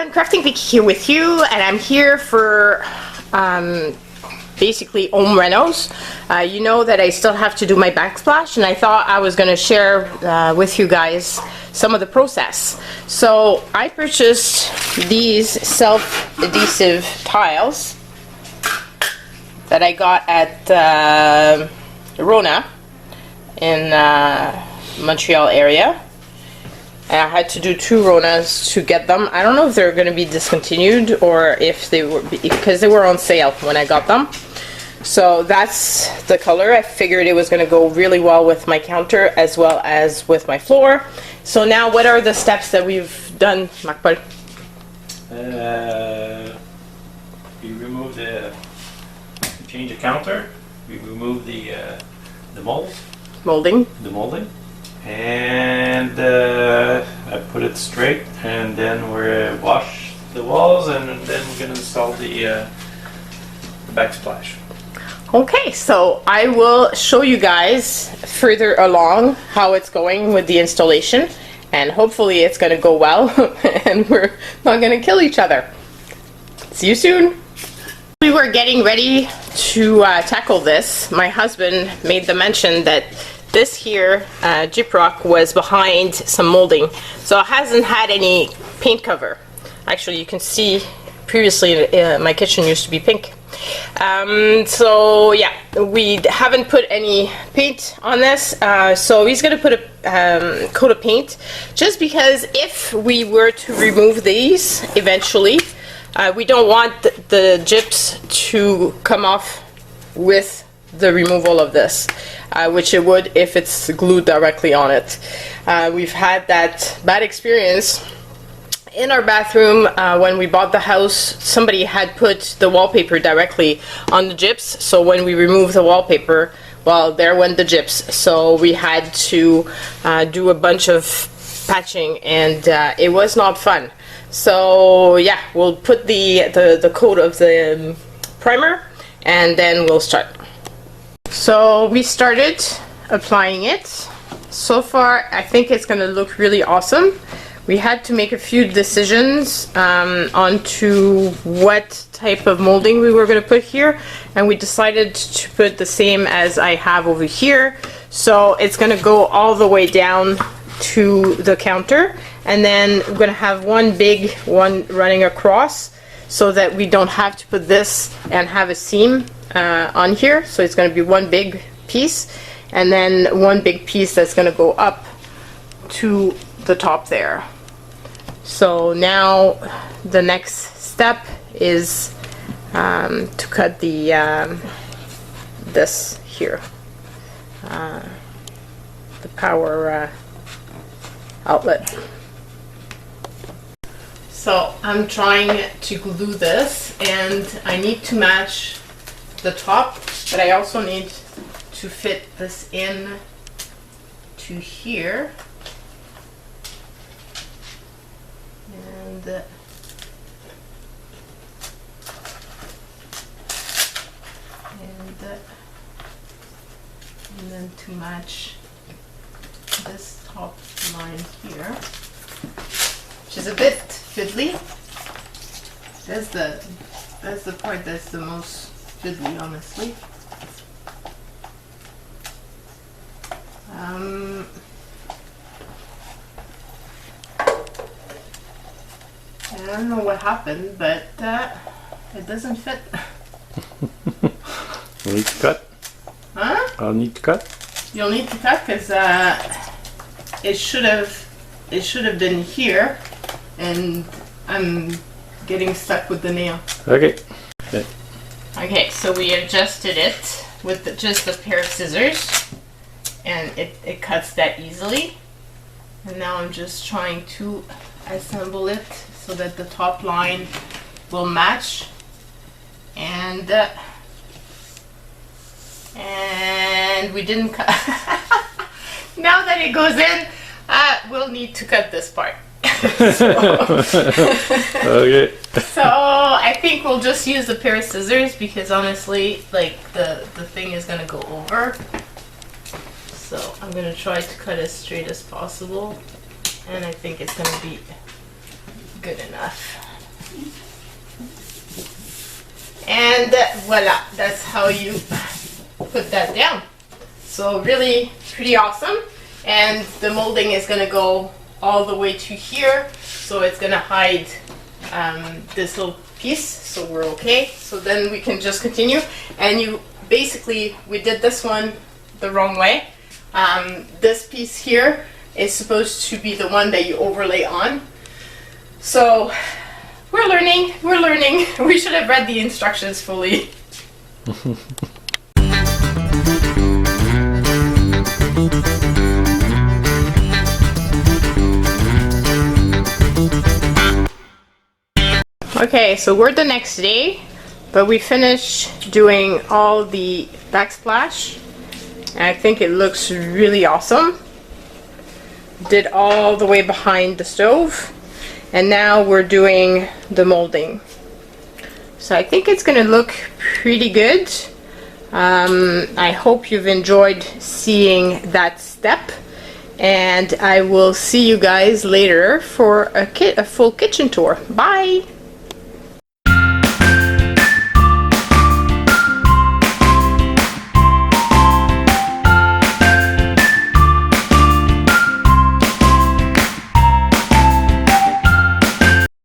everyone, Crafting Vicky here with you, and I'm here for basically home renos. You know that I still have to do my backsplash, and I thought I was going to share with you guys some of the process. So I purchased these self-adhesive tiles that I got at Rona in Montreal area. And I had to do 2 Ronas to get them. I don't know if they're going to be discontinued or if they were, because they were on sale when I got them. So that's the color. I figured it was going to go really well with my counter as well as with my floor. So now what are the steps that we've done, Marc-Paul? We remove the, change the counter. We remove the molding. And I put it straight, and then we're wash the walls, and then we're gonna install the backsplash. Okay, so I will show you guys further along how it's going with the installation, and hopefully it's gonna go well and we're not gonna kill each other. See you soon. We were getting ready to tackle this. My husband made the mention that this here gyprock was behind some molding, so it hasn't had any paint cover. Actually, you can see previously my kitchen used to be pink. So yeah, we haven't put any paint on this, so he's gonna put a coat of paint, just because if we were to remove these eventually, we don't want the gyps to come off with the removal of this, which it would if it's glued directly on it. We've had that bad experience in our bathroom when we bought the house. Somebody had put the wallpaper directly on the gyps, so when we removed the wallpaper, well, there went the gyps. So we had to do a bunch of patching, and it was not fun. So yeah, we'll put the coat of the primer, and then we'll start. So we started applying it. So far I think it's going to look really awesome. We had to make a few decisions onto what type of molding we were going to put here, and we decided to put the same as I have over here. So it's going to go all the way down to the counter, and then we're going to have one big one running across, so that we don't have to put this and have a seam on here. So it's going to be one big piece, and then one big piece that's going to go up to the top there. So now the next step is to cut the this here, the power outlet. So I'm trying to glue this, and I need to match the top, but I also need to fit this in to here, and then to match this top line here, which is a bit fiddly. That's the part that's the most fiddly, honestly. I don't know what happened, but it doesn't fit. You need to cut? Huh? I'll need to cut? You'll need to cut, because it should have been here, and I'm getting stuck with the nail. Okay. Okay, so we adjusted it with just a pair of scissors, and it cuts that easily. And now I'm just trying to assemble it so that the top line will match, and we didn't cut. Now that it goes in, we'll need to cut this part. Okay. So I think we'll just use a pair of scissors, because honestly, like, the thing is gonna go over. So I'm gonna try to cut as straight as possible, and I think it's gonna be good enough. And voila, that's how you put that down. So really pretty awesome. And the molding is gonna go all the way to here, so it's gonna hide this little piece, so we're okay. So then we can just continue. And you basically, we did this one the wrong way. This piece here is supposed to be the one that you overlay on. So we're learning. We should have read the instructions fully. Okay, so we're the next day, but we finished doing all the backsplash, and I think it looks really awesome. Did all the way behind the stove, and now we're doing the molding. So I think it's gonna look pretty good. I hope you've enjoyed seeing that step, and I will see you guys later for a full kitchen tour. Bye!